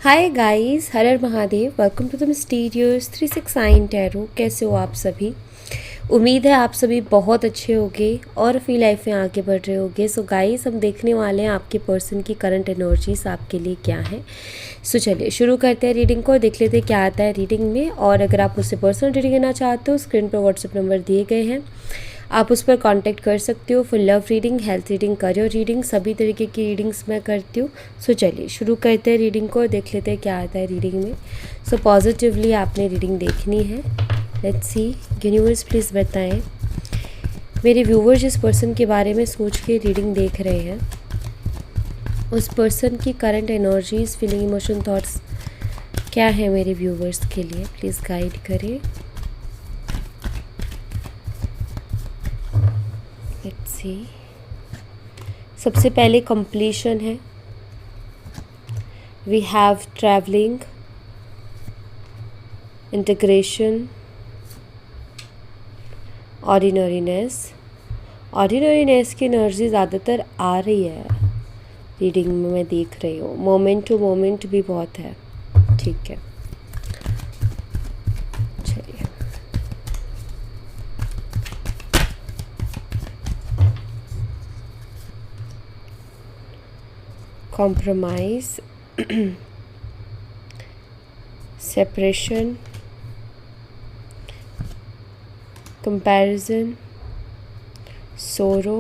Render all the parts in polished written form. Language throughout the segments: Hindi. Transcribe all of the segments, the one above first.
हाय गाइस, हर हर Mahadev. Welcome to the mysterious 369 tarot. कैसे हो आप सभी? उम्मीद है आप सभी बहुत अच्छे होंगे और अपनी लाइफ में आगे बढ़ रहे होंगे। सो गाइस, हम देखने वाले हैं आपके पर्सन की करंट एनर्जीज आपके लिए क्या है। सो चलिए शुरू करते हैं रीडिंग को और देख लेते हैं क्या आता है रीडिंग में। और अगर आप मुझसे पर्सनल रीडिंग लेना चाहते हो, स्क्रीन पर व्हाट्सएप नंबर दिए गए हैं, आप उस पर कांटेक्ट कर सकते हो। For love reading, health reading, career reading, सभी तरीके की रीडिंग्स मैं करती हूँ। सो चलिए शुरू करते हैं रीडिंग को और देख लेते हैं क्या आता है रीडिंग में। सो पॉजिटिवली आपने रीडिंग देखनी है। Let's see. यूनिवर्स प्लीज़ बताएं मेरे व्यूवर्स जिस पर्सन के बारे में सोच के रीडिंग देख रहे हैं, उस पर्सन की current energies, feeling, emotion, thoughts क्या है मेरे व्यूवर्स के लिए। प्लीज़ गाइड करें। Let's see. सबसे पहले कंप्लीशन है। We have travelling, integration, ordinariness. Ordinariness की एनर्जी ज़्यादातर आ रही है रीडिंग में, मैं देख रही हूँ। मोमेंट टू मोमेंट भी बहुत है। ठीक है, चलिए। Compromise, separation, comparison, sorrow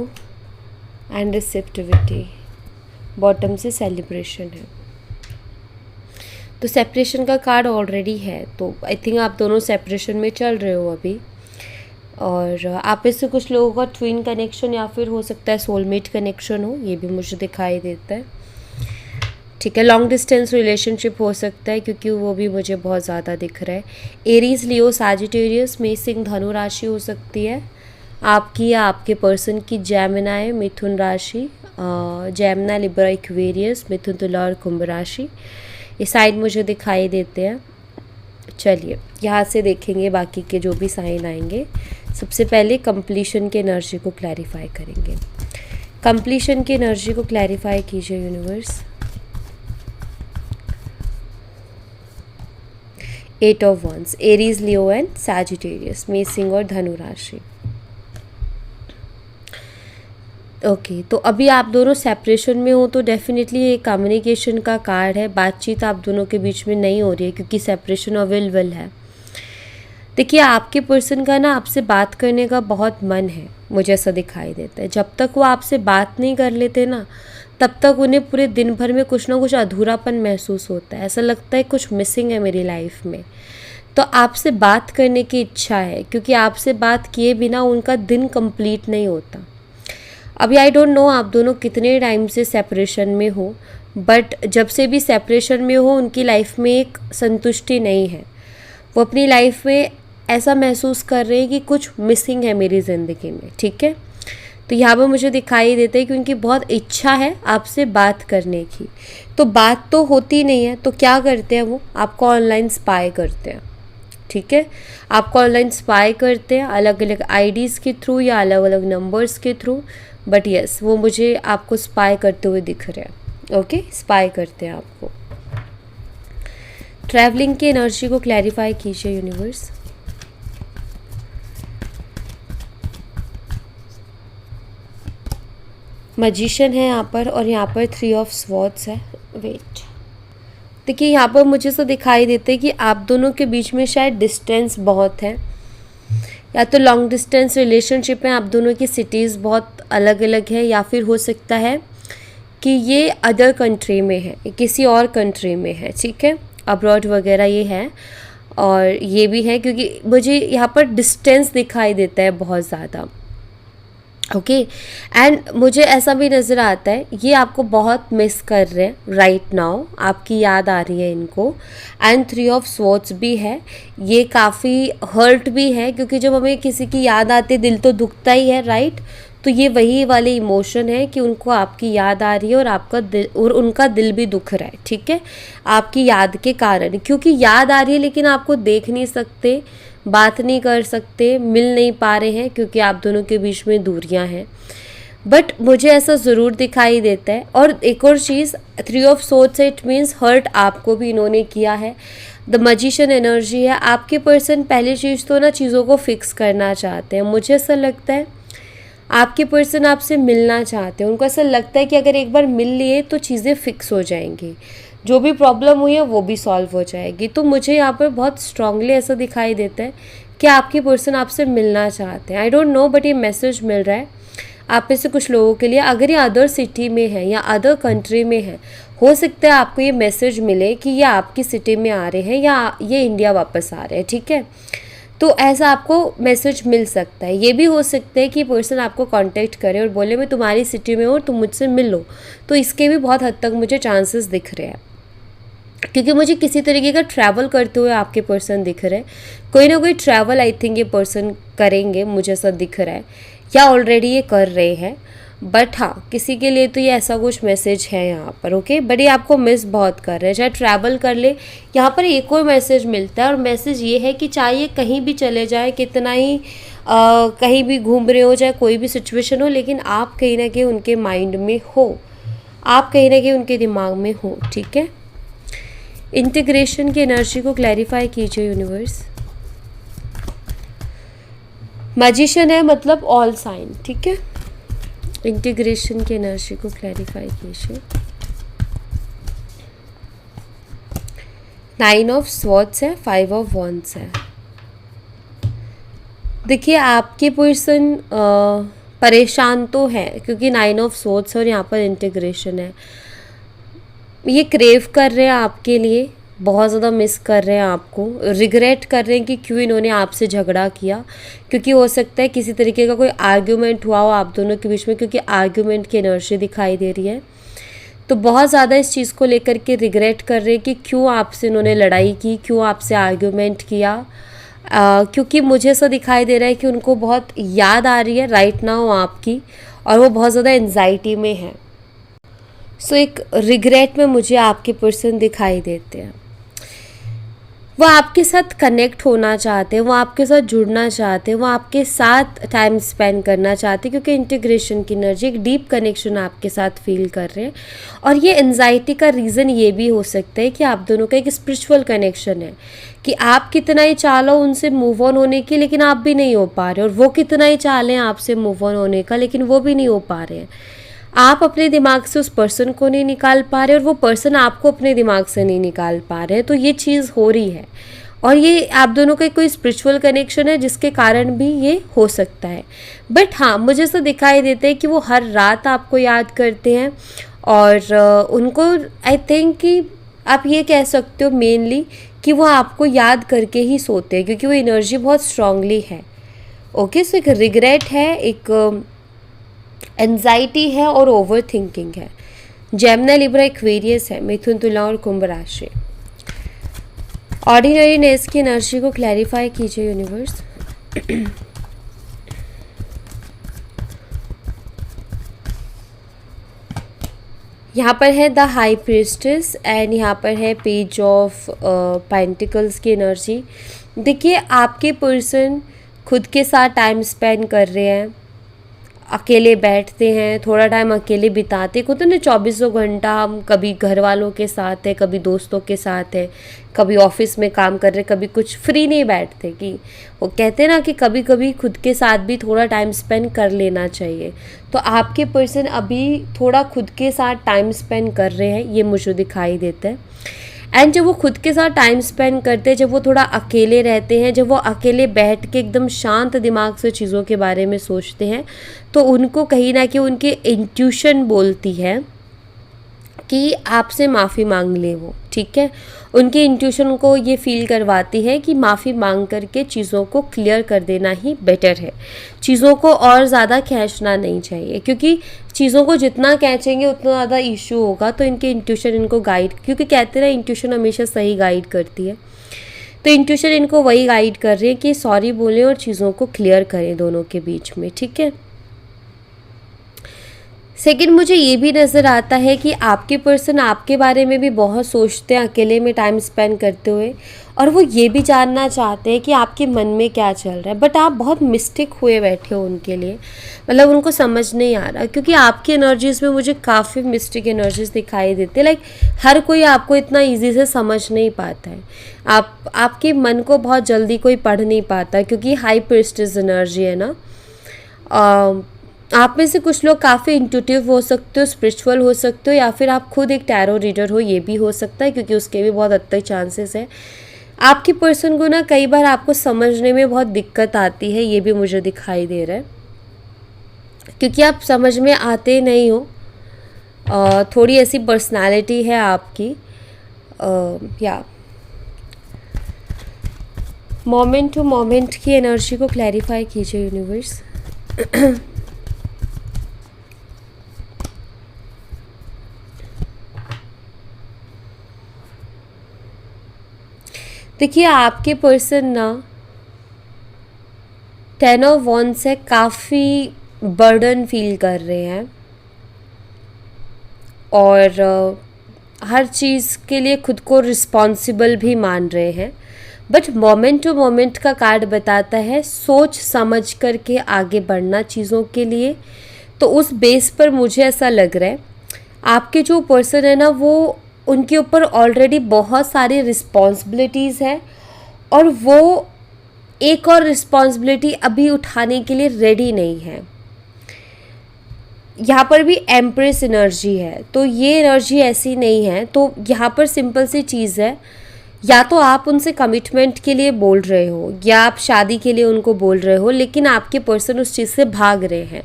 and receptivity. Bottom से सेलिब्रेशन है। तो सेपरेशन का कार्ड ऑलरेडी है, तो आई थिंक आप दोनों सेपरेशन में चल रहे हो अभी। और आप इससे कुछ लोगों का ट्विन कनेक्शन या फिर हो सकता है सोलमेट कनेक्शन हो, ये भी मुझे दिखाई देता है। ठीक है, लॉन्ग डिस्टेंस रिलेशनशिप हो सकता है क्योंकि वो भी मुझे बहुत ज़्यादा दिख रहा है। एरीज, लियो, सैजिटेरियस, मेष, धनु राशि हो सकती है आपकी या आपके पर्सन की। जेमिनी, मिथुन राशि, जेमिनी, लिब्रा, एक्वेरियस, मिथुन, तुला और कुंभ राशि, ये साइन मुझे दिखाई देते हैं। चलिए यहाँ से देखेंगे बाकी के जो भी साइन आएंगे। सबसे पहले कंप्लीशन के एनर्जी को क्लैरिफाई करेंगे। कंप्लीशन की एनर्जी को क्लैरिफाई कीजिए universe. 8 of wands, Aries, Leo and Sagittarius, मेष और धनु राशि। ओके, तो अभी आप दोनों सेपरेशन में हो तो डेफिनेटली ये कम्युनिकेशन का कार्ड है। बातचीत आप दोनों के बीच में नहीं हो रही है क्योंकि सेपरेशन और विल है। देखिए, आपके पर्सन का ना आपसे बात करने का बहुत मन है, मुझे ऐसा दिखाई देता है। जब तक वो आपसे बात नहीं कर लेते ना, तब तक उन्हें पूरे दिन भर में कुछ ना कुछ अधूरापन महसूस होता है। ऐसा लगता है कुछ मिसिंग है मेरी लाइफ में। तो आपसे बात करने की इच्छा है क्योंकि आपसे बात किए बिना उनका दिन कंप्लीट नहीं होता। अभी आई डोंट नो आप दोनों कितने टाइम से सेपरेशन में हो, बट जब से भी सेपरेशन में हो उनकी लाइफ में एक संतुष्टि नहीं है। वो अपनी लाइफ में ऐसा महसूस कर रहे हैं कि कुछ मिसिंग है मेरी ज़िंदगी में। ठीक है, तो यहाँ पर मुझे दिखाई देता है कि उनकी बहुत इच्छा है आपसे बात करने की। तो बात तो होती नहीं है, तो क्या करते हैं वो आपको ऑनलाइन स्पाई करते हैं। ठीक है, आपको ऑनलाइन स्पाई करते हैं अलग अलग आईडीज़ के थ्रू या अलग अलग नंबर्स के थ्रू। बट यस, वो मुझे आपको स्पाई करते हुए दिख रहे हैं। ओके, स्पाई करते हैं आपको। ट्रैवलिंग की एनर्जी को क्लैरिफाई कीजिए यूनिवर्स। मैजिशियन है यहाँ पर और यहाँ पर 3 ऑफ स्वॉर्ड्स है। वेट, देखिए यहाँ पर मुझे तो दिखाई देते है कि आप दोनों के बीच में शायद डिस्टेंस बहुत है, या तो लॉन्ग डिस्टेंस रिलेशनशिप में आप दोनों की सिटीज़ बहुत अलग अलग है, या फिर हो सकता है कि ये अदर कंट्री में है, किसी और कंट्री में है। ठीक है, अब्रॉड वगैरह ये है। और ये भी है क्योंकि मुझे यहाँ पर डिस्टेंस दिखाई देता है बहुत ज़्यादा। ओके, एंड मुझे ऐसा भी नज़र आता है ये आपको बहुत मिस कर रहे हैं राइट नाउ, आपकी याद आ रही है इनको। एंड 3 ऑफ स्वॉर्ड्स भी है, ये काफ़ी हर्ट भी है क्योंकि जब हमें किसी की याद आती है दिल तो दुखता ही है, राइट। तो ये वही वाले इमोशन है कि उनको आपकी याद आ रही है और आपका दिल और उनका दिल भी दुख रहा है। ठीक है, आपकी याद के कारण, क्योंकि याद आ रही है लेकिन आपको देख नहीं सकते, बात नहीं कर सकते, मिल नहीं पा रहे हैं क्योंकि आप दोनों के बीच में दूरियां हैं। बट मुझे ऐसा ज़रूर दिखाई देता है। और एक और चीज़, 3 ऑफ सोर्ड्स है, इट मीन्स हर्ट आपको भी इन्होंने किया है। द मजिशियन एनर्जी है। आपके पर्सन पहली चीज़ तो ना चीज़ों को फिक्स करना चाहते हैं। मुझे ऐसा लगता है आपके पर्सन आपसे मिलना चाहते हैं। उनको ऐसा लगता है कि अगर एक बार मिल लिए तो चीज़ें फिक्स हो जाएंगी, जो भी प्रॉब्लम हुई है वो भी सॉल्व हो जाएगी। तो मुझे यहाँ पर बहुत स्ट्रांगली ऐसा दिखाई देता है कि आपके पर्सन आपसे मिलना चाहते हैं। आई डोंट नो, बट ये मैसेज मिल रहा है आप में से कुछ लोगों के लिए। अगर ये अदर सिटी में है या अदर कंट्री में है, हो सकता है आपको ये मैसेज मिले कि ये आपकी सिटी में आ रहे हैं या ये इंडिया वापस आ रहे हैं, ठीक है। तो ऐसा आपको मैसेज मिल सकता है। ये भी हो सकता है कि पर्सन आपको कांटेक्ट करे और बोले मैं तुम्हारी सिटी में हूँ, तुम मुझसे मिल लो। तो इसके भी बहुत हद तक मुझे चांसेस दिख रहे हैं, क्योंकि मुझे किसी तरीके का ट्रैवल करते हुए आपके पर्सन दिख रहे हैं। कोई ना कोई ट्रैवल आई थिंक ये पर्सन करेंगे, मुझे ऐसा दिख रहा है, या ऑलरेडी ये कर रहे हैं। बट हाँ, किसी के लिए तो ये ऐसा कुछ मैसेज है यहाँ पर, ओके। बट ये आपको मिस बहुत कर रहे हैं, चाहे ट्रैवल कर ले। यहाँ पर एक और मैसेज मिलता है, और मैसेज ये है कि चाहे ये कहीं भी चले जाए, कितना ही कहीं भी घूम रहे हो, चाहे कोई भी सिचुएशन हो, लेकिन आप कहीं ना कहीं उनके माइंड में हो, आप कहीं ना कहीं उनके दिमाग में हो, ठीक है। इंटीग्रेशन की एनर्जी को क्लैरिफाई कीजिए यूनिवर्स। मैजिशियन है मतलब ऑल साइन, ठीक है। इंटीग्रेशन की एनर्जी को क्लैरिफाई कीजिए। 9 ऑफ स्वॉर्ड्स है, 5 ऑफ वॉन्ड्स है। देखिए आपके पर्सन परेशान तो है, क्योंकि 9 ऑफ स्वॉर्ड्स और यहाँ पर इंटीग्रेशन है। ये क्रेव कर रहे हैं आपके लिए, बहुत ज़्यादा मिस कर रहे हैं आपको, रिग्रेट कर रहे हैं कि क्यों इन्होंने आपसे झगड़ा किया, क्योंकि हो सकता है किसी तरीके का कोई आर्ग्यूमेंट हुआ हो आप दोनों के बीच में, क्योंकि आर्ग्यूमेंट की एनर्जी दिखाई दे रही है। तो बहुत ज़्यादा इस चीज़ को लेकर के रिग्रेट कर रहे हैं कि क्यों आपसे इन्होंने लड़ाई की, क्यों आपसे आर्ग्यूमेंट किया। क्योंकि मुझे ऐसा दिखाई दे रहा है कि उनको बहुत याद आ रही है राइट नाउ आपकी, और वो बहुत ज़्यादा एंजाइटी में है। सो एक रिग्रेट में मुझे आपके पर्सन दिखाई देते हैं। वो आपके साथ कनेक्ट होना चाहते हैं, वो आपके साथ जुड़ना चाहते हैं, वो आपके साथ टाइम स्पेंड करना चाहते हैं, क्योंकि इंटीग्रेशन की एनर्जी एक डीप कनेक्शन आपके साथ फील कर रहे हैं। और ये एंजाइटी का रीज़न ये भी हो सकता है कि आप दोनों का एक स्पिरिचुअल कनेक्शन है, कि आप कितना ही चाह लो उनसे मूव ऑन होने की, लेकिन आप भी नहीं हो पा रहे, और वो कितना ही चाह लें आपसे मूव ऑन होने का, लेकिन वो भी नहीं हो पा रहे हैं। आप अपने दिमाग से उस पर्सन को नहीं निकाल पा रहे, और वो पर्सन आपको अपने दिमाग से नहीं निकाल पा रहे। तो ये चीज़ हो रही है, और ये आप दोनों का कोई स्पिरिचुअल कनेक्शन है जिसके कारण भी ये हो सकता है। बट हाँ, मुझे ऐसा दिखाई देता है कि वो हर रात आपको याद करते हैं, और उनको आई थिंक कि आप ये कह सकते हो मेनली कि वो आपको याद करके ही सोते हैं, क्योंकि वो एनर्जी बहुत स्ट्रांगली है, ओके। सो एक रिग्रेट है, एक एंजाइटी है, और ओवर थिंकिंग है। जेमिनी, लिब्रा, एक्वेरियस है, मिथुन, तुला और कुंभ राशि। ऑर्डिनरीनेस की एनर्जी को क्लैरिफाई कीजिए यूनिवर्स। यहाँ पर है द हाई प्रीस्टेस, एंड यहाँ पर है पेज ऑफ पेंटिकल्स की एनर्जी। देखिए आपके पर्सन खुद के साथ टाइम स्पेंड कर रहे हैं, अकेले बैठते हैं, थोड़ा टाइम अकेले बिताते। होता है ना 24 घंटा हम कभी घर वालों के साथ है, कभी दोस्तों के साथ है, कभी ऑफिस में काम कर रहे, कभी कुछ फ्री नहीं बैठते। कि वो कहते हैं ना कि कभी कभी खुद के साथ भी थोड़ा टाइम स्पेंड कर लेना चाहिए। तो आपके पर्सन अभी थोड़ा खुद के साथ टाइम स्पेंड कर रहे हैं, ये मुझे दिखाई देता है। एंड जब वो खुद के साथ टाइम स्पेंड करते हैं, जब वो थोड़ा अकेले रहते हैं, जब वो अकेले बैठ के एकदम शांत दिमाग से चीज़ों के बारे में सोचते हैं, तो उनको कहीं ना कहीं उनकी इंट्यूशन बोलती है कि आपसे माफ़ी मांग ले वो, ठीक है। उनकी इंट्यूशन को ये फील करवाती है कि माफ़ी मांग करके चीज़ों को क्लियर कर देना ही बेटर है, चीज़ों को और ज़्यादा खींचना नहीं चाहिए, क्योंकि चीज़ों को जितना खींचेंगे उतना ज़्यादा इशू होगा। तो इनकी इंट्यूशन इनको गाइड, क्योंकि कहते हैं इंट्यूशन हमेशा सही गाइड करती है, तो इंट्यूशन इनको वही गाइड कर रही है कि सॉरी बोलें और चीज़ों को क्लियर करें दोनों के बीच में, ठीक है। सेकंड, मुझे ये भी नज़र आता है कि आपके पर्सन आपके बारे में भी बहुत सोचते हैं अकेले में टाइम स्पेंड करते हुए, और वो ये भी जानना चाहते हैं कि आपके मन में क्या चल रहा है, बट आप बहुत मिस्टेक हुए बैठे हो उनके लिए, मतलब उनको समझ नहीं आ रहा, क्योंकि आपकी एनर्जीज़ में मुझे काफ़ी मिस्टेक एनर्जीज दिखाई देती है। लाइक हर कोई आपको इतना ईजी से समझ नहीं पाता है, आपके मन को बहुत जल्दी कोई पढ़ नहीं पाता, क्योंकि हाई प्रीस्टेस एनर्जी है ना। आप में से कुछ लोग काफ़ी इंट्यूटिव हो सकते हो, स्पिरिचुअल हो सकते हो, या फिर आप खुद एक टैरो रीडर हो, ये भी हो सकता है, क्योंकि उसके भी बहुत हद तक चांसेस है। आपकी पर्सन को ना कई बार आपको समझने में बहुत दिक्कत आती है, ये भी मुझे दिखाई दे रहा है, क्योंकि आप समझ में आते नहीं हो। थोड़ी ऐसी पर्सनालिटी है आपकी। या मोमेंट टू मोमेंट की एनर्जी को क्लैरिफाई कीजिए यूनिवर्स। देखिए, आपके पर्सन ना 10 ऑफ वॉन्ड्स से काफ़ी बर्डन फील कर रहे हैं, और हर चीज़ के लिए खुद को रिस्पॉन्सिबल भी मान रहे हैं, बट मोमेंट टू मोमेंट का कार्ड बताता है सोच समझ करके आगे बढ़ना चीज़ों के लिए। तो उस बेस पर मुझे ऐसा लग रहा है आपके जो पर्सन है ना, वो उनके ऊपर ऑलरेडी बहुत सारी रिस्पॉन्सिबिलिटीज़ है, और वो एक और रिस्पॉन्सिबिलिटी अभी उठाने के लिए रेडी नहीं है। यहाँ पर भी एम्प्रेस एनर्जी है, तो ये एनर्जी ऐसी नहीं है। तो यहाँ पर सिंपल सी चीज़ है, या तो आप उनसे कमिटमेंट के लिए बोल रहे हो, या आप शादी के लिए उनको बोल रहे हो, लेकिन आपके पर्सन उस चीज़ से भाग रहे हैं,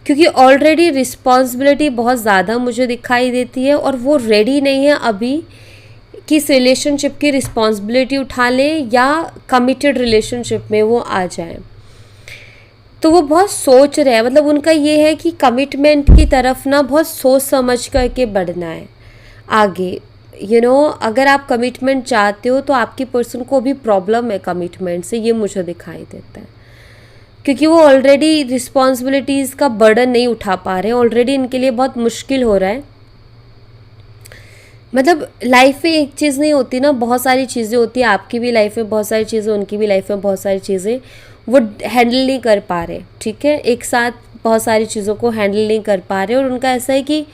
क्योंकि ऑलरेडी रिस्पॉन्सिबिलिटी बहुत ज़्यादा मुझे दिखाई देती है, और वो रेडी नहीं है अभी कि इस रिलेशनशिप की रिस्पॉन्सिबिलिटी उठा लें या कमिटेड रिलेशनशिप में वो आ जाए। तो वो बहुत सोच रहे हैं, मतलब उनका ये है कि कमिटमेंट की तरफ ना बहुत सोच समझ करके बढ़ना है आगे। अगर आप कमिटमेंट चाहते हो तो आपकी पर्सन को भी प्रॉब्लम है कमिटमेंट से, ये मुझे दिखाई देता है, क्योंकि वो ऑलरेडी रिस्पॉन्सिबिलिटीज़ का बर्डन नहीं उठा पा रहे हैं। ऑलरेडी इनके लिए बहुत मुश्किल हो रहा है। मतलब लाइफ में एक चीज़ नहीं होती ना, बहुत सारी चीज़ें होती है। आपकी भी लाइफ में बहुत सारी चीज़ें, उनकी भी लाइफ में बहुत सारी चीज़ें, वो हैंडल नहीं कर पा रहे, ठीक है, एक साथ बहुत सारी चीज़ों को हैंडल नहीं कर पा रहे। और उनका ऐसा है कि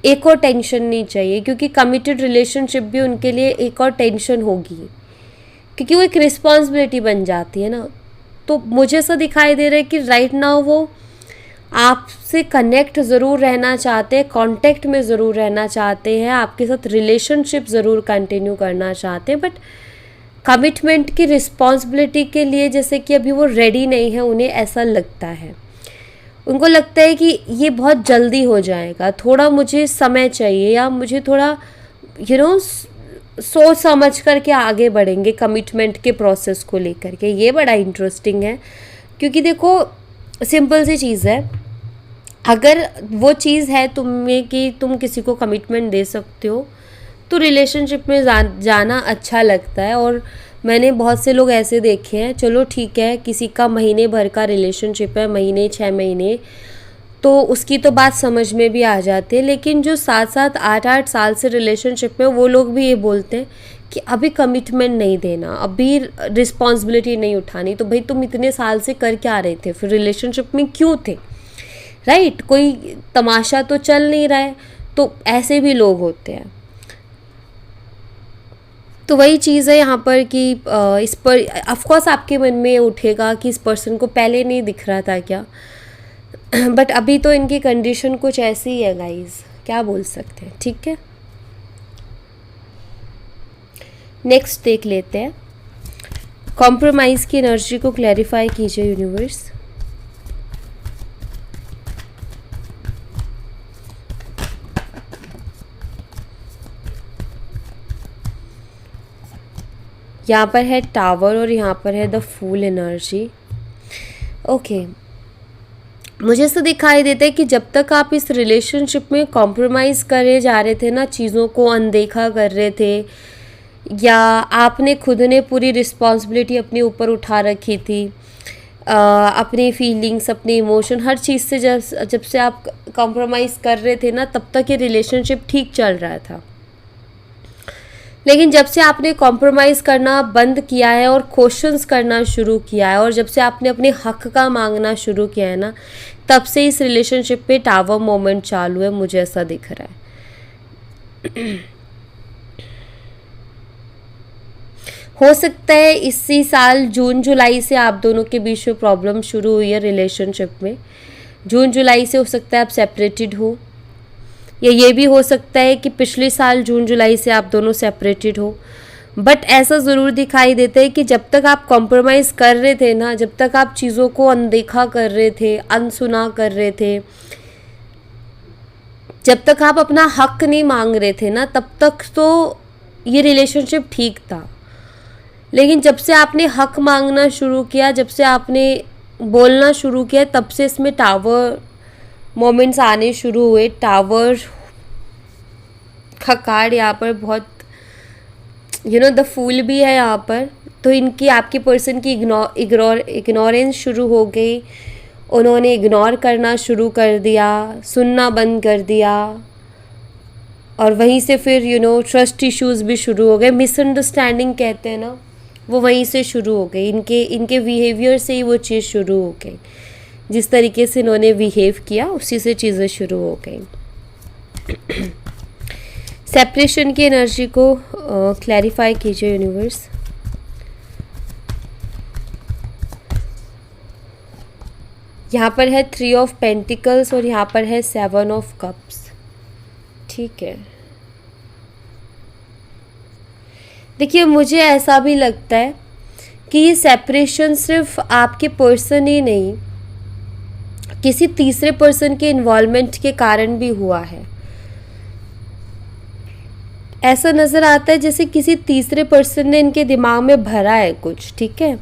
एक और टेंशन नहीं चाहिए, क्योंकि कमिटेड रिलेशनशिप भी उनके लिए एक और टेंशन होगी, क्योंकि वो एक रिस्पॉन्सिबिलिटी बन जाती है ना। तो मुझे ऐसा दिखाई दे रहा है कि राइट नाउ वो आपसे कनेक्ट ज़रूर रहना चाहते हैं, कांटेक्ट में ज़रूर रहना चाहते हैं, आपके साथ रिलेशनशिप ज़रूर कंटिन्यू करना चाहते हैं, बट कमिटमेंट की रिस्पॉन्सिबिलिटी के लिए जैसे कि अभी वो रेडी नहीं है, उन्हें ऐसा लगता है। उनको लगता है कि ये बहुत जल्दी हो जाएगा, थोड़ा मुझे समय चाहिए, या मुझे थोड़ा सोच समझ करके आगे बढ़ेंगे कमिटमेंट के प्रोसेस को लेकर के। ये बड़ा इंटरेस्टिंग है, क्योंकि देखो सिंपल सी चीज़ है, अगर वो चीज़ है तुम में कि तुम किसी को कमिटमेंट दे सकते हो, तो रिलेशनशिप में जाना अच्छा लगता है। और मैंने बहुत से लोग ऐसे देखे हैं, चलो ठीक है, किसी का महीने भर का रिलेशनशिप है, महीने 6 महीने, तो उसकी तो बात समझ में भी आ जाती है, लेकिन जो 7-7 8-8 साल से रिलेशनशिप में, वो लोग भी ये बोलते हैं कि अभी कमिटमेंट नहीं देना, अभी रिस्पॉन्सिबिलिटी नहीं उठानी। तो भाई तुम इतने साल से कर क्या रहे थे, फिर रिलेशनशिप में क्यों थे, राइट? कोई तमाशा तो चल नहीं रहा है। तो ऐसे भी लोग होते हैं। तो वही चीज़ है यहाँ पर कि इस पर ऑफकोर्स आपके मन में उठेगा कि इस पर्सन को पहले नहीं दिख रहा था क्या, बट अभी तो इनकी कंडीशन कुछ ऐसी ही है गाइस, क्या बोल सकते हैं, ठीक है। नेक्स्ट देख लेते हैं, कॉम्प्रोमाइज़ की एनर्जी को क्लैरिफाई कीजिए यूनिवर्स। यहाँ पर है टावर और यहाँ पर है द फूल एनर्जी। ओके, मुझे ऐसा दिखाई देता है कि जब तक आप इस रिलेशनशिप में कॉम्प्रोमाइज़ करे जा रहे थे ना, चीज़ों को अनदेखा कर रहे थे, या आपने खुद ने पूरी रिस्पॉन्सिबिलिटी अपने ऊपर उठा रखी थी, अपनी फीलिंग्स, अपने इमोशन, हर चीज़ से जब जब से आप कॉम्प्रोमाइज़ कर रहे थे ना, तब तक ये रिलेशनशिप ठीक चल रहा था। लेकिन जब से आपने कॉम्प्रोमाइज़ करना बंद किया है और क्वेश्चंस करना शुरू किया है, और जब से आपने अपने हक का मांगना शुरू किया है ना, तब से इस रिलेशनशिप पे टावर मोमेंट चालू है, मुझे ऐसा दिख रहा है। हो सकता है इसी साल जून जुलाई से आप दोनों के बीच में प्रॉब्लम शुरू हुई है रिलेशनशिप में। जून जुलाई से हो सकता है आप सेपरेटेड हो, या ये भी हो सकता है कि पिछले साल जून जुलाई से आप दोनों सेपरेटेड हो। बट ऐसा ज़रूर दिखाई देता है कि जब तक आप कॉम्प्रोमाइज़ कर रहे थे ना, जब तक आप चीज़ों को अनदेखा कर रहे थे, अनसुना कर रहे थे, जब तक आप अपना हक नहीं मांग रहे थे ना, तब तक तो ये रिलेशनशिप ठीक था। लेकिन जब से आपने हक मांगना शुरू किया, जब से आपने बोलना शुरू किया, तब से इसमें टावर मोमेंट्स आने शुरू हुए। टावर का कार्ड यहाँ पर बहुत द फूल भी है यहाँ पर। तो इनकी, आपकी पर्सन की इग्नोरेंस शुरू हो गई। उन्होंने इग्नोर करना शुरू कर दिया, सुनना बंद कर दिया, और वहीं से फिर ट्रस्ट इश्यूज भी शुरू हो गए। मिसअंडरस्टैंडिंग कहते हैं ना, वो वहीं से शुरू हो गई। इनके बिहेवियर से ही वो चीज़ शुरू हो गई। जिस तरीके से इन्होंने बिहेव किया, उसी से चीज़ें शुरू हो गई। सेपरेशन की एनर्जी को क्लैरिफाई कीजिए यूनिवर्स। यहाँ पर है 3 ऑफ पेंटिकल्स और यहाँ पर है 7 ऑफ कप्स। ठीक है, देखिए मुझे ऐसा भी लगता है कि ये सेपरेशन सिर्फ आपके पर्सन ही नहीं, किसी तीसरे पर्सन के इन्वॉल्वमेंट के कारण भी हुआ है। ऐसा नज़र आता है जैसे किसी तीसरे पर्सन ने इनके दिमाग में भरा है कुछ। ठीक है,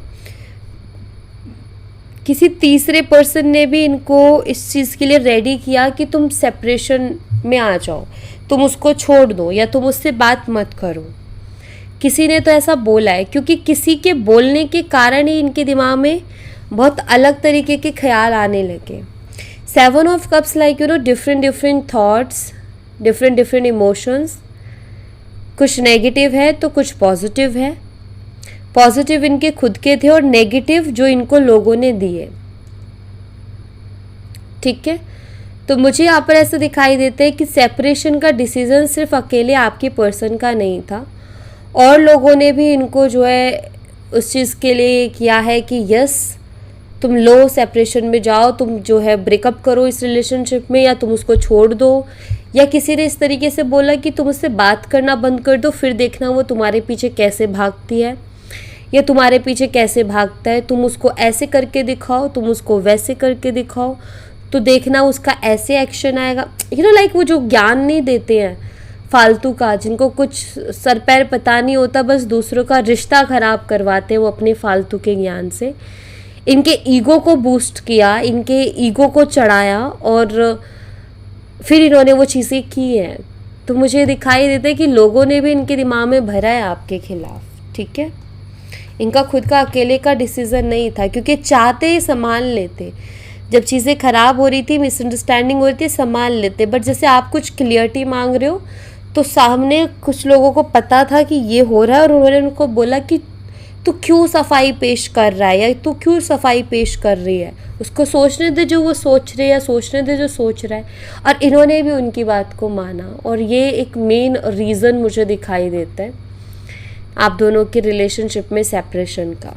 किसी तीसरे पर्सन ने भी इनको इस चीज़ के लिए रेडी किया कि तुम सेपरेशन में आ जाओ, तुम उसको छोड़ दो, या तुम उससे बात मत करो। किसी ने तो ऐसा बोला है, क्योंकि किसी के बोलने के कारण ही इनके दिमाग में बहुत अलग तरीके के ख्याल आने लगे। 7 of cups like different thoughts, different emotions. कुछ नेगेटिव है तो कुछ पॉजिटिव है। पॉजिटिव इनके खुद के थे और नेगेटिव जो इनको लोगों ने दिए। ठीक है, तो मुझे यहाँ पर ऐसा दिखाई देता है कि सेपरेशन का डिसीजन सिर्फ अकेले आपके पर्सन का नहीं था, और लोगों ने भी इनको उस चीज़ के लिए किया है कि यस तुम लो सेपरेशन में जाओ, तुम ब्रेकअप करो इस रिलेशनशिप में, या तुम उसको छोड़ दो। या किसी ने इस तरीके से बोला कि तुम उससे बात करना बंद कर दो, फिर देखना वो तुम्हारे पीछे कैसे भागती है या तुम्हारे पीछे कैसे भागता है। तुम उसको ऐसे करके दिखाओ, तुम उसको वैसे करके दिखाओ, तो देखना उसका ऐसे एक्शन आएगा। लाइक वो जो ज्ञान नहीं देते हैं फालतू का, जिनको कुछ सर पैर पता नहीं होता, बस दूसरों का रिश्ता ख़राब करवाते हैं वो अपने फालतू के ज्ञान से। इनके ईगो को बूस्ट किया, इनके ईगो को चढ़ाया, और फिर इन्होंने वो चीज़ें की हैं। तो मुझे दिखाई देता है कि लोगों ने भी इनके दिमाग में भरा है आपके खिलाफ। ठीक है, इनका खुद का अकेले का डिसीज़न नहीं था, क्योंकि चाहते ही संभाल लेते। जब चीज़ें ख़राब हो रही थी, मिसअंडरस्टैंडिंग हो रही थी, संभाल लेते। बट जैसे आप कुछ क्लियरिटी मांग रहे हो, तो सामने कुछ लोगों को पता था कि ये हो रहा है, और उन्होंने उनको बोला कि तू क्यों सफाई पेश कर रहा है, या तू क्यों सफाई पेश कर रही है। उसको सोचने दे जो वो सोच रही है, या सोचने दे जो सोच रहा है। और इन्होंने भी उनकी बात को माना, और ये एक मेन रीज़न मुझे दिखाई देता है आप दोनों के रिलेशनशिप में सेपरेशन का,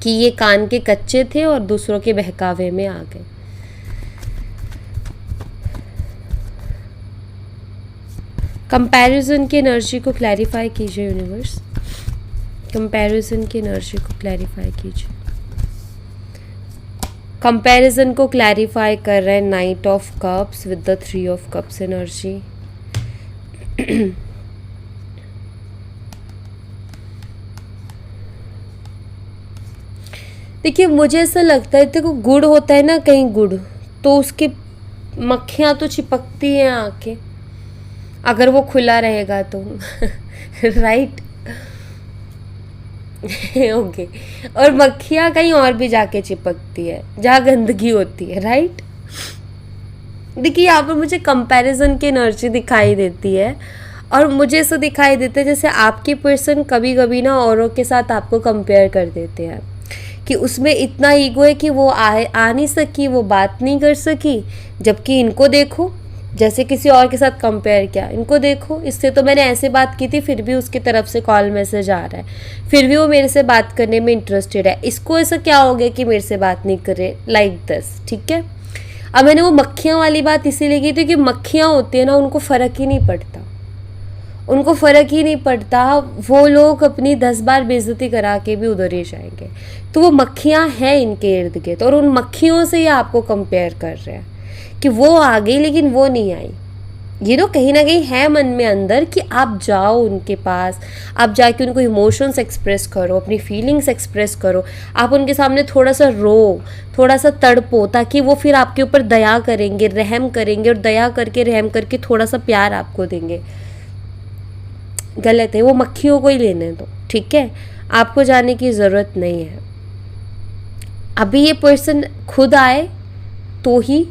कि ये कान के कच्चे थे और दूसरों के बहकावे में आ गए। कंपैरिजन की एनर्जी को क्लैरिफाई कीजिए यूनिवर्स। कंपैरिजन की एनर्जी को क्लैरिफाई कीजिए। कंपैरिजन को क्लैरिफाई कर रहे हैं night of cups with the 3 of cups energy. देखिए मुझे ऐसा लगता है, देखो गुड़ होता है ना, कहीं गुड़, तो उसकी मक्खियाँ तो चिपकती हैं आके, अगर वो खुला रहेगा तो राइट। ओके। और मक्खियाँ कहीं और भी जाके चिपकती है जहाँ गंदगी होती है, राइट? देखिए यहाँ पर मुझे कंपैरिजन की एनर्जी दिखाई देती है, और मुझे ऐसा दिखाई देता है जैसे आपके पर्सन कभी कभी ना औरों के साथ आपको कंपेयर कर देते हैं कि उसमें इतना ईगो है कि वो आ नहीं सकी, वो बात नहीं कर सकी, जबकि इनको देखो, जैसे किसी और के साथ कंपेयर किया, इनको देखो, इससे तो मैंने ऐसे बात की थी फिर भी उसकी तरफ से कॉल मैसेज आ रहा है, फिर भी वो मेरे से बात करने में इंटरेस्टेड है, इसको ऐसा क्या हो गया कि मेरे से बात नहीं करे, लाइक दिस, ठीक है। अब मैंने वो मक्खियाँ वाली बात इसीलिए की थी कि मक्खियाँ होती है ना, उनको फ़र्क ही नहीं पड़ता, उनको फ़र्क ही नहीं पड़ता, वो लोग अपनी 10 बार बेइज्जती करा के भी उधर ही जाएंगे। तो वो मक्खियाँ हैं इनके इर्द गिर्द, और उन मक्खियों से ये आपको कंपेयर कर रहे हैं कि वो आ गई लेकिन वो नहीं आई। ये तो कहीं ना कहीं है मन में अंदर कि आप जाओ उनके पास, आप जाके उनको इमोशंस एक्सप्रेस करो, अपनी फीलिंग्स एक्सप्रेस करो, आप उनके सामने थोड़ा सा रो, थोड़ा सा तड़पो, ताकि वो फिर आपके ऊपर दया करेंगे, रहम करेंगे, और दया करके रहम करके थोड़ा सा प्यार आपको देंगे। गलत है, वो मक्खियों को ही लेने दो, ठीक है, आपको जाने की ज़रूरत नहीं है। अभी ये पर्सन खुद आए तो ही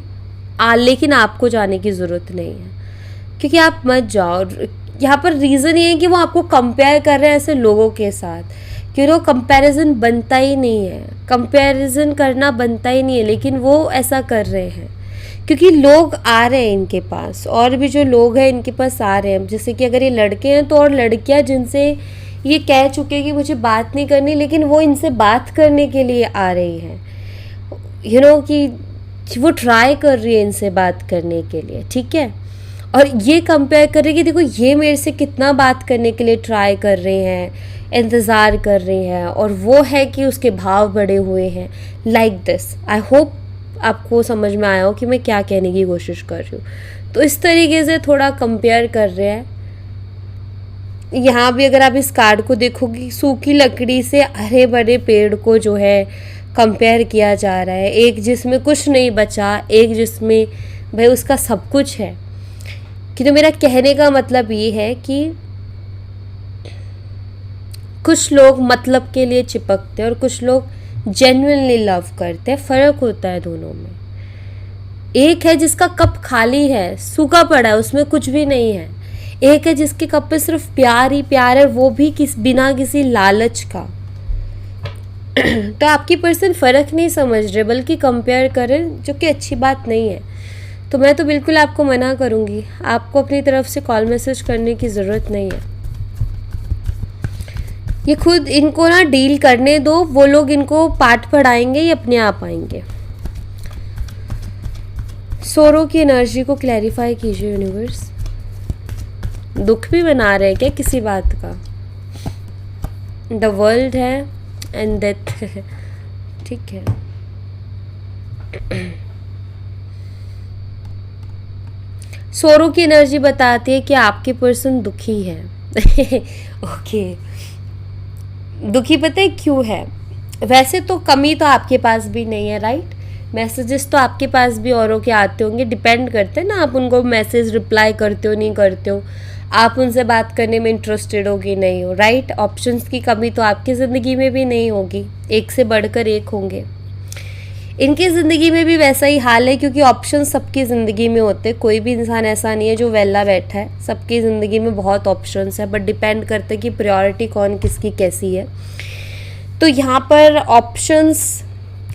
लेकिन आपको जाने की ज़रूरत नहीं है, क्योंकि आप मत जाओ। यहाँ पर रीज़न ये है कि वो आपको कंपेयर कर रहे हैं ऐसे लोगों के साथ, क्योंकि कंपैरिजन बनता ही नहीं है, कंपैरिजन करना बनता ही नहीं है, लेकिन वो ऐसा कर रहे हैं क्योंकि लोग आ रहे हैं इनके पास, और भी जो लोग हैं इनके पास आ रहे हैं। जैसे कि अगर ये लड़के हैं तो और लड़कियां जिनसे ये कह चुके हैं कि मुझे बात नहीं करनी, लेकिन वो इनसे बात करने के लिए आ रही हैं, कि वो ट्राई कर रही है इनसे बात करने के लिए, ठीक है। और ये कंपेयर कर रही है कि देखो ये मेरे से कितना बात करने के लिए ट्राई कर रहे हैं, इंतज़ार कर रहे हैं, और वो है कि उसके भाव बढ़े हुए हैं, लाइक दिस। आई होप आपको समझ में आया हो कि मैं क्या कहने की कोशिश कर रही हूँ। तो इस तरीके से थोड़ा कंपेयर कर रहे हैं। यहाँ भी अगर आप इस कार्ड को देखोगे, सूखी लकड़ी से हरे भरे पेड़ को जो है कंपेयर किया जा रहा है, एक जिसमें कुछ नहीं बचा, एक जिसमें भाई उसका सब कुछ है। कि तो मेरा कहने का मतलब ये है कि कुछ लोग मतलब के लिए चिपकते हैं और कुछ लोग जेन्युइनली लव करते हैं, फ़र्क होता है दोनों में। एक है जिसका कप खाली है, सूखा पड़ा है, उसमें कुछ भी नहीं है। एक है जिसके कप पे सिर्फ प्यार ही प्यार है, वो भी बिना किसी लालच का। तो आपकी पर्सन फ़र्क नहीं समझ रहे बल्कि कंपेयर करें, जो कि अच्छी बात नहीं है। तो मैं तो बिल्कुल आपको मना करूँगी, आपको अपनी तरफ से कॉल मैसेज करने की ज़रूरत नहीं है। ये खुद इनको ना डील करने दो, वो लोग इनको पाठ पढ़ाएंगे, ये अपने आप आएंगे। सोरो की एनर्जी को क्लैरिफाई कीजिए यूनिवर्स। दुख भी बना रहे हैं क्या किसी बात का? द वर्ल्ड है एंड डेथ, ठीक है। सोरो की एनर्जी बताती है कि आपके पर्सन दुखी है। ओके, दुखी पता है क्यों है? वैसे तो कमी तो आपके पास भी नहीं है, राइट? मैसेजेस तो आपके पास भी औरों के आते होंगे, डिपेंड करते हैं ना आप उनको मैसेज रिप्लाई करते हो नहीं करते हो, आप उनसे बात करने में इंटरेस्टेड हो कि नहीं हो, राइट? ऑप्शंस की कमी तो आपकी ज़िंदगी में भी नहीं होगी, एक से बढ़कर एक होंगे। इनकी ज़िंदगी में भी वैसा ही हाल है, क्योंकि ऑप्शन सबकी ज़िंदगी में होते हैं, कोई भी इंसान ऐसा नहीं है जो वेला बैठा है, सबकी ज़िंदगी में बहुत ऑप्शंस है, बट डिपेंड करते हैं कि प्रायोरिटी कौन किसकी कैसी है। तो यहाँ पर ऑप्शंस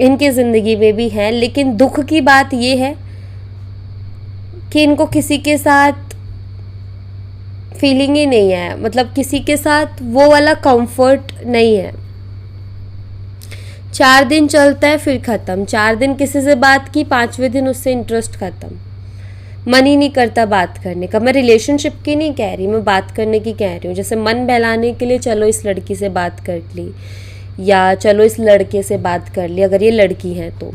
इनकी ज़िंदगी में भी हैं, लेकिन दुख की बात ये है कि इनको किसी के साथ फीलिंग ही नहीं है, मतलब किसी के साथ वो वाला कंफर्ट नहीं है। 4 दिन चलता है फिर ख़त्म, 4 दिन किसी से बात की, 5वें दिन उससे इंटरेस्ट ख़त्म, मन ही नहीं करता बात करने का। मैं रिलेशनशिप की नहीं कह रही, मैं बात करने की कह रही हूँ। जैसे मन बहलाने के लिए चलो इस लड़की से बात कर ली, या चलो इस लड़के से बात कर ली अगर ये लड़की है तो,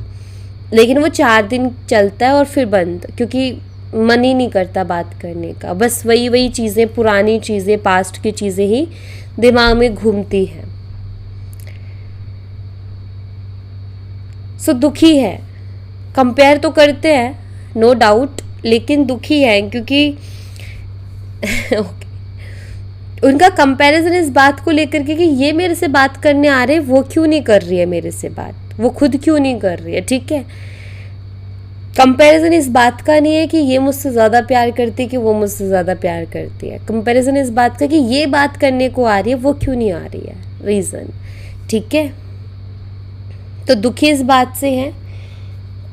लेकिन वो 4 दिन चलता है और फिर बंद, क्योंकि मन ही नहीं करता बात करने का। बस वही चीज़ें, पुरानी चीज़ें, पास्ट की चीज़ें ही दिमाग में घूमती हैं। सो दुखी है, कंपेयर तो करते हैं नो डाउट, लेकिन दुखी है क्योंकि उनका कंपैरिजन इस बात को लेकर के कि ये मेरे से बात करने आ रहे, वो क्यों नहीं कर रही है मेरे से बात, वो खुद क्यों नहीं कर रही है, ठीक है। कंपैरिजन इस बात का नहीं है कि ये मुझसे ज़्यादा प्यार करती है कि वो मुझसे ज़्यादा प्यार करती है। कंपैरिजन इस बात का कि ये बात करने को आ रही है, वो क्यों नहीं आ रही है, रीज़न, ठीक है। तो दुखी इस बात से हैं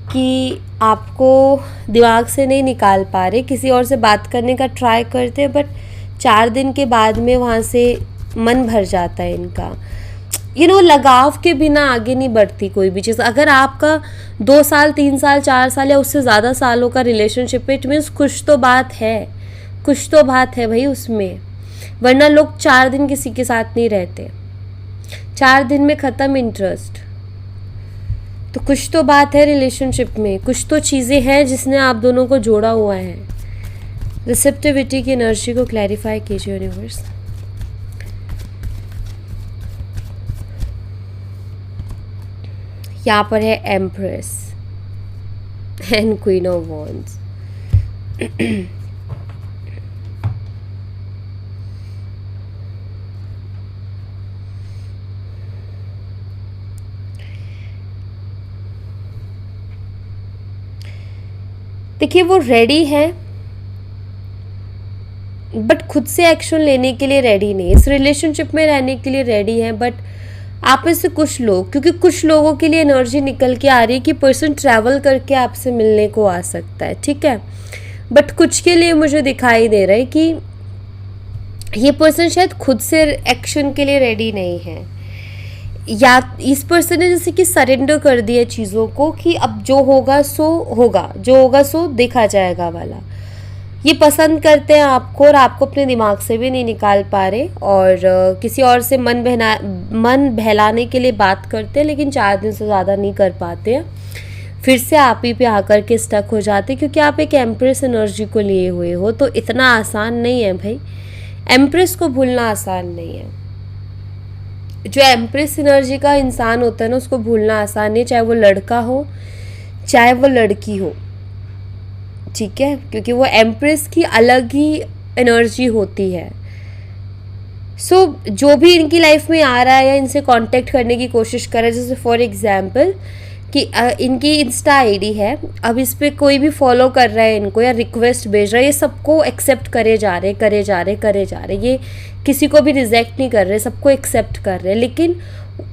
कि आपको दिमाग से नहीं निकाल पा रहे, किसी और से बात करने का ट्राई करते हैं, बट 4 दिन के बाद में वहाँ से मन भर जाता है इनका। लगाव के बिना आगे नहीं बढ़ती कोई भी चीज़। अगर आपका 2 साल 3 साल 4 साल या उससे ज़्यादा सालों का रिलेशनशिप है, इट मीन्स कुछ तो बात है, कुछ तो बात है भाई उसमें, वरना लोग 4 दिन किसी के साथ नहीं रहते, 4 दिन में ख़त्म इंटरेस्ट। तो कुछ तो बात है रिलेशनशिप में, कुछ तो चीज़ें हैं जिसने आप दोनों को जोड़ा हुआ है। रिसेप्टिविटी की एनर्जी को क्लैरिफाई कीजिए यूनिवर्स। यहाँ पर है empress and queen of wands. देखिए वो रेडी है, बट खुद से एक्शन लेने के लिए रेडी नहीं, इस रिलेशनशिप में रहने के लिए रेडी है। बट आप में से कुछ लोग, क्योंकि कुछ लोगों के लिए एनर्जी निकल के आ रही है कि पर्सन ट्रैवल करके आपसे मिलने को आ सकता है, ठीक है। बट कुछ के लिए मुझे दिखाई दे रहा है कि ये पर्सन शायद खुद से एक्शन के लिए रेडी नहीं है, या इस पर्सन ने जैसे कि सरेंडर कर दिया चीज़ों को कि अब जो होगा सो होगा, जो होगा सो देखा जाएगा वाला। ये पसंद करते हैं आपको और आपको अपने दिमाग से भी नहीं निकाल पा रहे, और किसी और से मन बहलाने के लिए बात करते हैं, लेकिन 4 दिन से ज़्यादा नहीं कर पाते हैं। फिर से आप ही पे आकर के स्टक हो जाते, क्योंकि आप एक एम्प्रेस एनर्जी को लिए हुए हो। तो इतना आसान नहीं है भाई, एम्प्रेस को भूलना आसान नहीं है। जो एम्प्रेस एनर्जी का इंसान होता है ना, उसको भूलना आसान नहीं, चाहे वो लड़का हो चाहे वो लड़की हो, ठीक है, क्योंकि वो एम्प्रेस की अलग ही एनर्जी होती है। सो जो भी इनकी लाइफ में आ रहा है या इनसे कांटेक्ट करने की कोशिश कर रहा है, जैसे फॉर एग्जांपल कि इनकी इंस्टा आईडी है, अब इस पर कोई भी फॉलो कर रहा है इनको या रिक्वेस्ट भेज रहा है, ये सबको एक्सेप्ट करे जा रहे, ये किसी को भी रिजेक्ट नहीं कर रहे, सबको एक्सेप्ट कर रहे हैं। लेकिन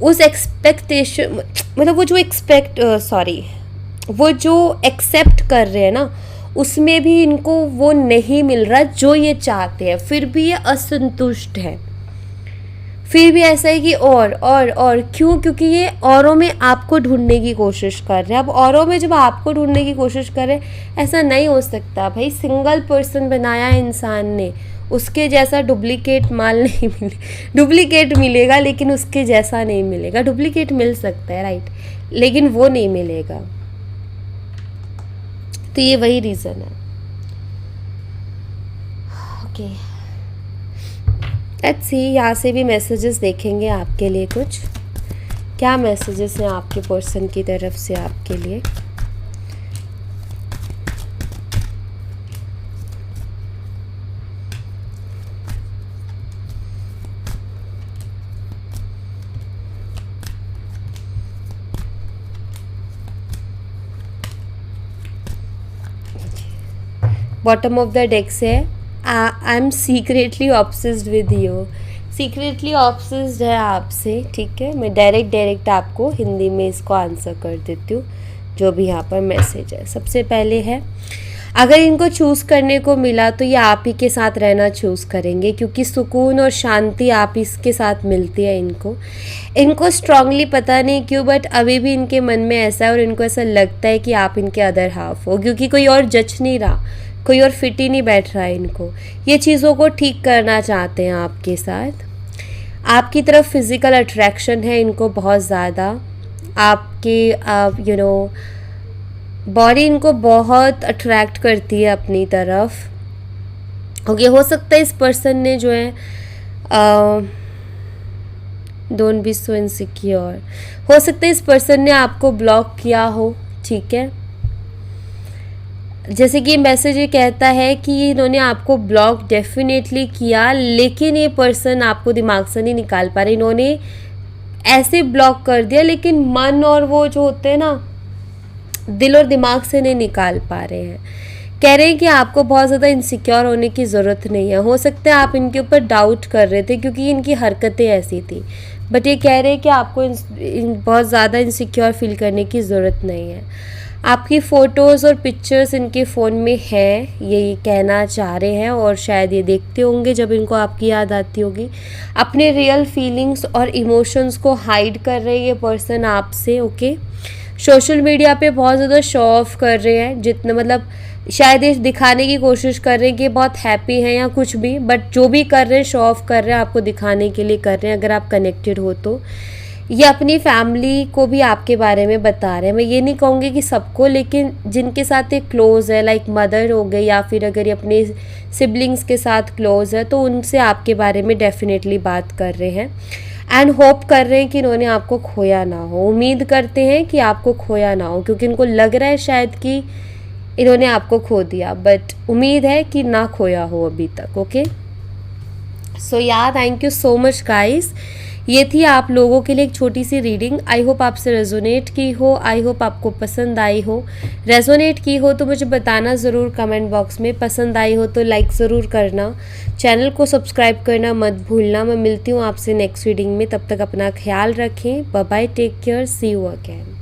उस एक्सपेक्टेशन, मतलब वो जो एक्सेप्ट कर रहे हैं ना, उसमें भी इनको वो नहीं मिल रहा जो ये चाहते हैं। फिर भी ये असंतुष्ट है, फिर भी ऐसा है कि और क्यों, क्योंकि ये औरों में आपको ढूंढने की कोशिश कर रहे हैं। अब औरों में जब आपको ढूंढने की कोशिश कर रहे हैं, ऐसा नहीं हो सकता भाई। सिंगल पर्सन बनाया है इंसान ने, उसके जैसा डुप्लीकेट माल नहीं डुप्लीकेट मिलेगा, लेकिन उसके जैसा नहीं मिलेगा। डुप्लीकेट मिल सकता है, राइट, लेकिन वो नहीं मिलेगा। तो ये वही रीज़न है। ओके, लेट्स सी, यहाँ से भी मैसेजेस देखेंगे आपके लिए। कुछ क्या मैसेजेस हैं आपके पर्सन की तरफ से आपके लिए। बॉटम ऑफ द डेक से I am secretly obsessed with you. Secretly obsessed है आपसे, ठीक है। मैं डायरेक्ट आपको हिंदी में इसको आंसर कर देती हूँ, जो भी यहाँ पर मैसेज है। सबसे पहले है, अगर इनको चूज़ करने को मिला तो ये आप ही के साथ रहना चूज़ करेंगे, क्योंकि सुकून और शांति आप इसके साथ मिलती है इनको स्ट्रांगली, पता नहीं क्यों, बट अभी भी इनके मन में ऐसा है और इनको ऐसा लगता है कि आप इनके अदर हाफ हो, क्योंकि कोई और जज नहीं रहा, कोई और फिट ही नहीं बैठ रहा है इनको। ये चीज़ों को ठीक करना चाहते हैं आपके साथ। आपकी तरफ फिज़िकल अट्रैक्शन है इनको बहुत ज़्यादा, आपके बॉडी इनको बहुत अट्रैक्ट करती है अपनी तरफ। ओके, हो सकता है इस पर्सन ने जो है डोंट बी सो इनसिक्योर, हो सकता है इस पर्सन ने आपको ब्लॉक किया हो, ठीक है। जैसे कि मैसेज ये कहता है कि इन्होंने आपको ब्लॉक डेफिनेटली किया, लेकिन ये पर्सन आपको दिमाग से नहीं निकाल पा रहे। इन्होंने ऐसे ब्लॉक कर दिया, लेकिन मन और वो जो होते हैं ना, दिल और दिमाग से नहीं निकाल पा रहे हैं। कह रहे हैं कि आपको बहुत ज़्यादा इनसिक्योर होने की ज़रूरत नहीं है। हो सकता है आप इनके ऊपर डाउट कर रहे थे क्योंकि इनकी हरकतें ऐसी थी, बट ये कह रहे हैं कि आपको बहुत ज़्यादा इनसिक्योर फील करने की ज़रूरत नहीं है। आपकी फ़ोटोज़ और पिक्चर्स इनके फ़ोन में हैं, ये कहना चाह रहे हैं, और शायद ये देखते होंगे जब इनको आपकी याद आती होगी। अपने रियल फीलिंग्स और इमोशंस को हाइड कर रहे हैं ये पर्सन आपसे। ओके, सोशल मीडिया पे बहुत ज़्यादा शो ऑफ कर रहे हैं, जितना मतलब शायद ये दिखाने की कोशिश कर रहे हैं कि बहुत हैप्पी हैं या कुछ भी, बट जो भी कर रहे हैं शो ऑफ कर रहे हैं, आपको दिखाने के लिए कर रहे हैं। अगर आप कनेक्टेड हो तो ये अपनी फैमिली को भी आपके बारे में बता रहे हैं। मैं ये नहीं कहूँगी कि सबको, लेकिन जिनके साथ ये क्लोज़ है, लाइक मदर हो गई, या फिर अगर ये अपने सिबलिंग्स के साथ क्लोज़ है तो उनसे आपके बारे में डेफिनेटली बात कर रहे हैं। एंड होप कर रहे हैं कि इन्होंने आपको खोया ना हो। उम्मीद करते हैं कि आपको खोया ना हो, क्योंकि इनको लग रहा है शायद कि इन्होंने आपको खो दिया, बट उम्मीद है कि ना खोया हो अभी तक। ओके, सो या thank you so much guys. ये थी आप लोगों के लिए एक छोटी सी रीडिंग। आई होप आपसे रेजोनेट की हो, आई होप आपको पसंद आई हो। रेजोनेट की हो तो मुझे बताना ज़रूर कमेंट बॉक्स में। पसंद आई हो तो लाइक ज़रूर करना, चैनल को सब्सक्राइब करना मत भूलना। मैं मिलती हूँ आपसे नेक्स्ट रीडिंग में, तब तक अपना ख्याल रखें। Bye bye, take care, see you again.